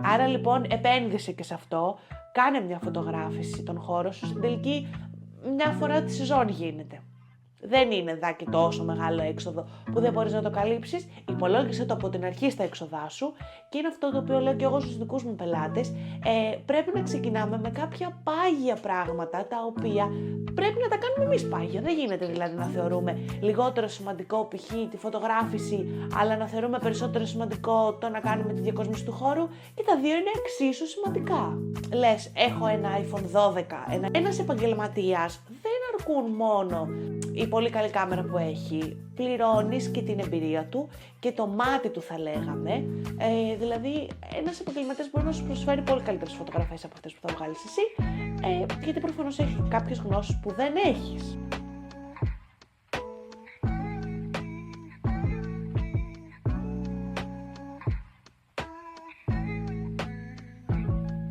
Άρα λοιπόν επένδυσε και σε αυτό, κάνε μια φωτογράφηση των χώρων σου, στην τελική μια φορά τη σεζόν γίνεται. Δεν είναι δά και τόσο μεγάλο έξοδο που δεν μπορείς να το καλύψεις. Υπολόγισε το από την αρχή στα έξοδά σου και είναι αυτό το οποίο λέω και εγώ στους δικούς μου πελάτες. Πρέπει να ξεκινάμε με κάποια πάγια πράγματα τα οποία πρέπει να τα κάνουμε εμείς πάγια. Δεν γίνεται δηλαδή να θεωρούμε λιγότερο σημαντικό π.χ. τη φωτογράφηση, αλλά να θεωρούμε περισσότερο σημαντικό το να κάνουμε τη διακόσμηση του χώρου, και τα δύο είναι εξίσου σημαντικά. Λες, έχω ένα iPhone 12, ένας επαγγελματίας δεν αρκούν μόνο η πολύ καλή κάμερα που έχει, πληρώνεις και την εμπειρία του και το μάτι του θα λέγαμε, δηλαδή ένας επαγγελματίας μπορεί να σου προσφέρει πολύ καλύτερες φωτογραφίες από αυτές που θα βγάλεις εσύ, γιατί προφανώς έχει κάποιες γνώσεις που δεν έχεις.